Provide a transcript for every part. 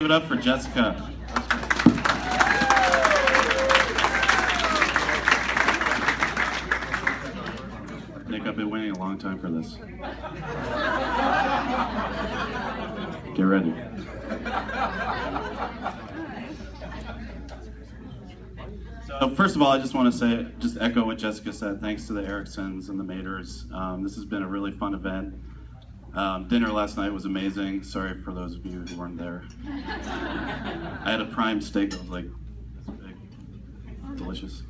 it up for Jessica. Nick, I've been waiting a long time for this. Get ready. So first of all, I just want to say, just echo what Jessica said. Thanks to the Ericksons and the Maters. This has been a really fun event. Dinner last night was amazing. Sorry for those of you who weren't there. I had a prime steak that was like this big. Delicious.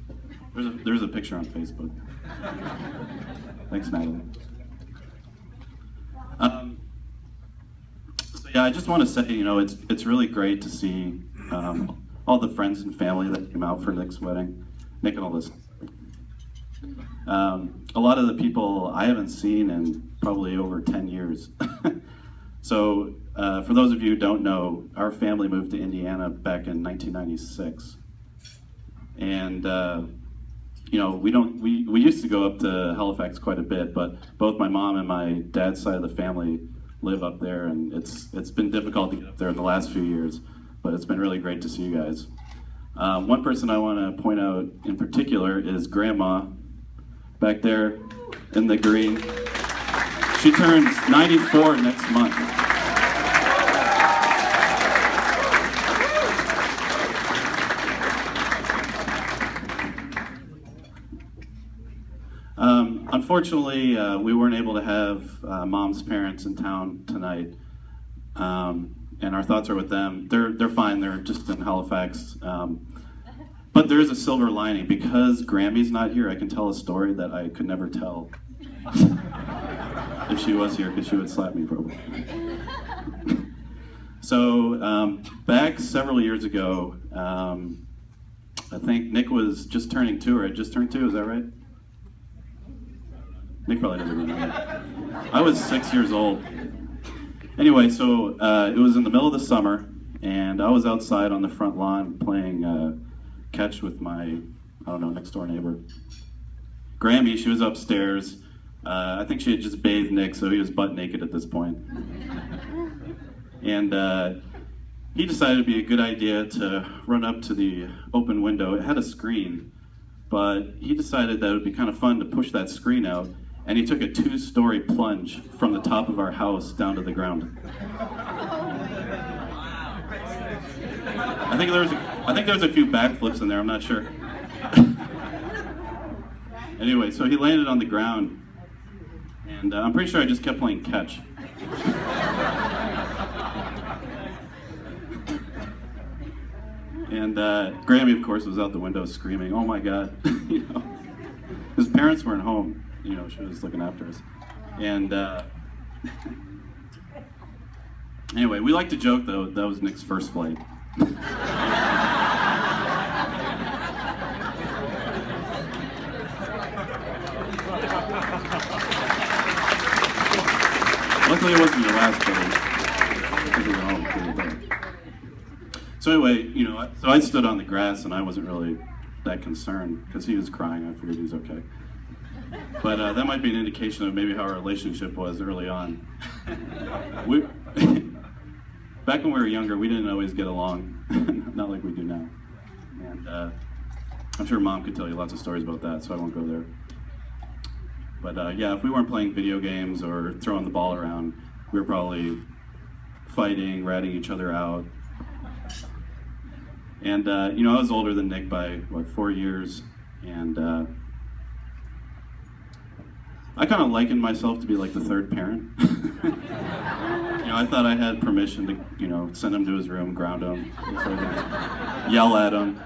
There's a picture on Facebook. Thanks, Natalie. So yeah, I just want to say, it's really great to see all the friends and family that came out for Nick's wedding. Nick and Alyssa. A lot of the people I haven't seen in probably over 10 years. So for those of you who don't know, our family moved to Indiana back in 1996. And we used to go up to Halifax quite a bit, but both my mom and my dad's side of the family live up there, and it's been difficult to get up there in the last few years, but it's been really great to see you guys. One person I want to point out in particular is Grandma, back there in the green. She turns 94 next month. Unfortunately, we weren't able to have Mom's parents in town tonight, and our thoughts are with them. They're fine. They're just in Halifax. But there is a silver lining. Because Grammy's not here, I can tell a story that I could never tell if she was here, because she would slap me probably. So back several years ago, I think Nick was just turning 2, or had just turned 2. Is that right? Nick probably doesn't remember. I was 6 years old. Anyway, so it was in the middle of the summer, and I was outside on the front lawn playing catch with my, next door neighbor. Grammy, she was upstairs. I think she had just bathed Nick, so he was butt naked at this point. And he decided it'd be a good idea to run up to the open window. It had a screen, but he decided that it would be kind of fun to push that screen out. And he took a 2-story plunge from the top of our house down to the ground. I think there was a few backflips in there. I'm not sure. Anyway, so he landed on the ground, and I'm pretty sure I just kept playing catch. And Grammy, of course, was out the window screaming, "Oh my God!" His parents weren't home. She was looking after us. And anyway, we like to joke, though, that was Nick's first flight. Luckily, it wasn't your last flight. So anyway, so I stood on the grass, and I wasn't really that concerned, because he was crying. I figured he was okay. But that might be an indication of maybe how our relationship was early on. Back when we were younger, we didn't always get along, not like we do now. And I'm sure Mom could tell you lots of stories about that, so I won't go there. But yeah, if we weren't playing video games or throwing the ball around, we were probably fighting, ratting each other out. And I was older than Nick by 4 years, and I kind of likened myself to be like the third parent. I thought I had permission to, send him to his room, ground him, yell at him.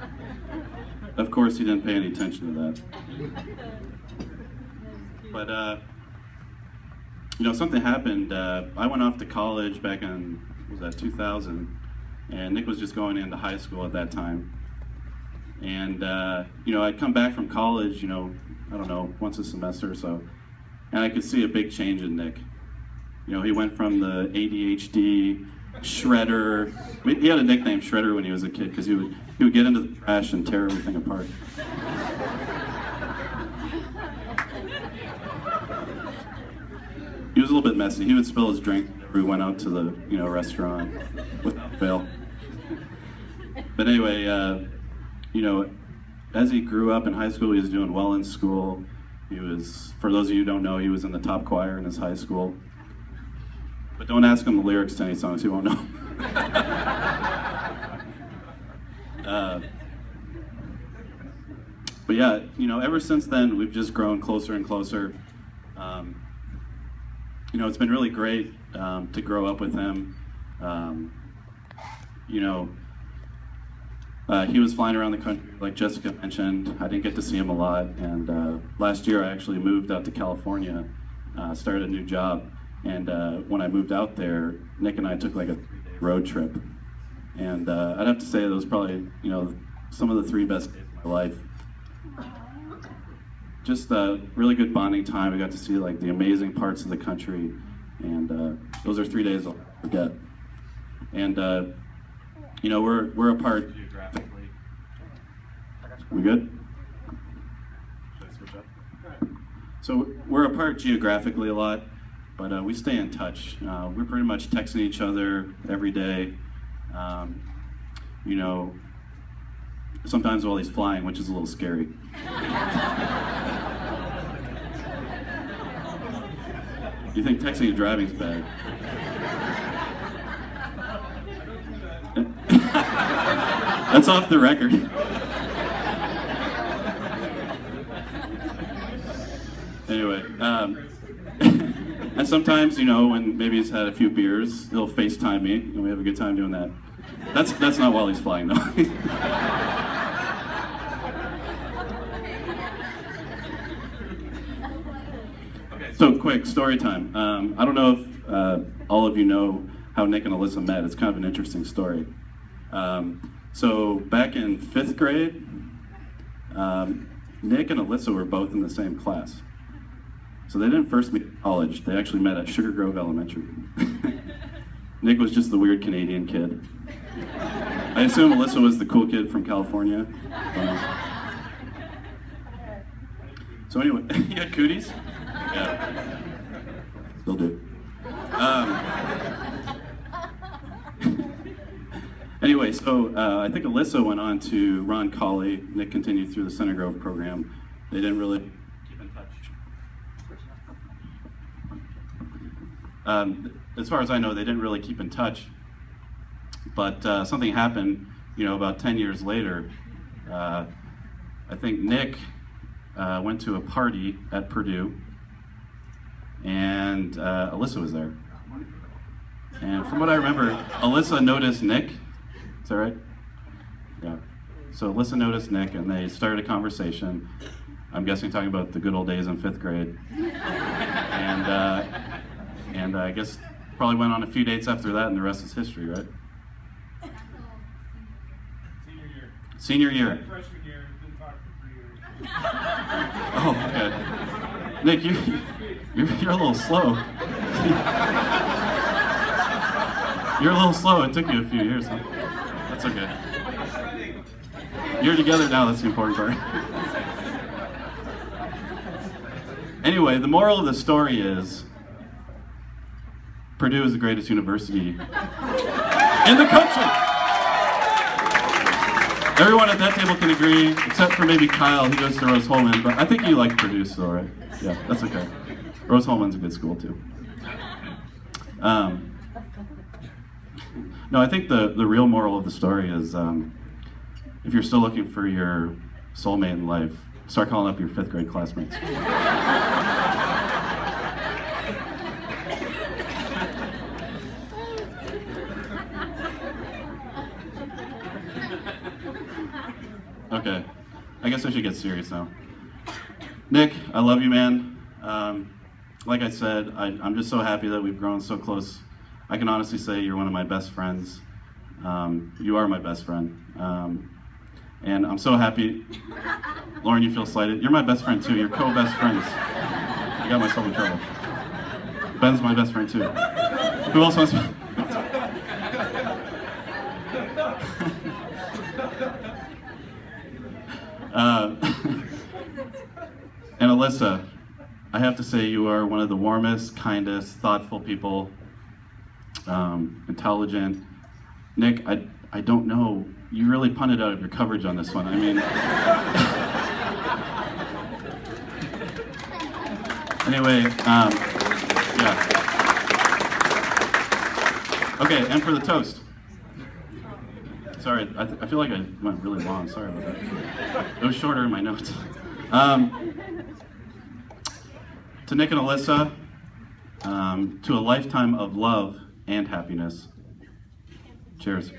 Of course, he didn't pay any attention to that. But, something happened. I went off to college back in, 2000, and Nick was just going into high school at that time. And, I'd come back from college, once a semester or so. And I could see a big change in Nick. He went from the ADHD shredder. He had a nickname, Shredder, when he was a kid, because he would get into the trash and tear everything apart. He was a little bit messy. He would spill his drink whenever we went out to the restaurant without fail. But anyway, you know, as he grew up in high school, he was doing well in school. He was, for those of you who don't know, he was in the top choir in his high school. But don't ask him the lyrics to any songs, he won't know. But yeah, you know, ever since then, we've just grown closer and closer. You know, it's been really great to grow up with him. You know, he was flying around the country, like Jessica mentioned. I didn't get to see him a lot, and last year I actually moved out to California, started a new job, and when I moved out there, Nick and I took like a road trip, and I'd have to say it was probably, you know, some of the 3 best days of my life. Just a really good bonding time. We got to see like the amazing parts of the country, and those are 3 days I'll never forget. And you know, we're apart geographically. We good? Should I switch up? So we're apart geographically a lot, but we stay in touch. We're pretty much texting each other every day. You know, sometimes while he's flying, which is a little scary. You think texting and driving is bad? That's off the record. Anyway, and sometimes, you know, when maybe he's had a few beers, he'll FaceTime me, and we have a good time doing that. That's not while he's flying, though. Okay, so quick story time. I don't know if all of you know how Nick and Alyssa met. It's kind of an interesting story. So back in 5th grade, Nick and Alyssa were both in the same class. So they didn't first meet in college. They actually met at Sugar Grove Elementary. Nick was just the weird Canadian kid. I assume Alyssa was the cool kid from California. So anyway, you had cooties? Yeah. Still do. Anyway, so I think Alyssa went on to Ron Colley. Nick continued through the Center Grove program. They didn't really keep in touch. As far as I know, they didn't really keep in touch. But something happened, you know, about 10 years later. I think Nick went to a party at Purdue, and Alyssa was there. And from what I remember, Alyssa noticed Nick. Is that right? Yeah. So Alyssa noticed Nick, and they started a conversation. I'm guessing talking about the good old days in 5th grade. And I guess probably went on a few dates after that, and the rest is history, right? Senior year. Freshman year, didn't talk for 3 years. Oh, okay. Nick, you're a little slow. You're a little slow. It took you a few years, huh? That's okay. You're together now. That's the important part. Anyway, the moral of the story is Purdue is the greatest university in the country. Everyone at that table can agree, except for maybe Kyle. He goes to Rose-Hulman, but I think you like Purdue still, right? Yeah, that's okay. Rose-Hulman's a good school too. No, I think the real moral of the story is if you're still looking for your soulmate in life, start calling up your 5th grade classmates. Okay, I guess I should get serious now. Nick, I love you, man. Like I said, I'm just so happy that we've grown so close. I can honestly say you're one of my best friends. You are my best friend. And I'm so happy. Lauren, you feel slighted. You're my best friend too. You're co-best friends. I got myself in trouble. Ben's my best friend too. Who else wants to? And Alyssa, I have to say you are one of the warmest, kindest, thoughtful people, intelligent. Nick, I don't know. You really punted out of your coverage on this one. I mean, anyway, yeah. Okay, and for the toast. Sorry, I feel like I went really long. Sorry about that. It was shorter in my notes. To Nick and Alyssa, to a lifetime of love and happiness. Cheers.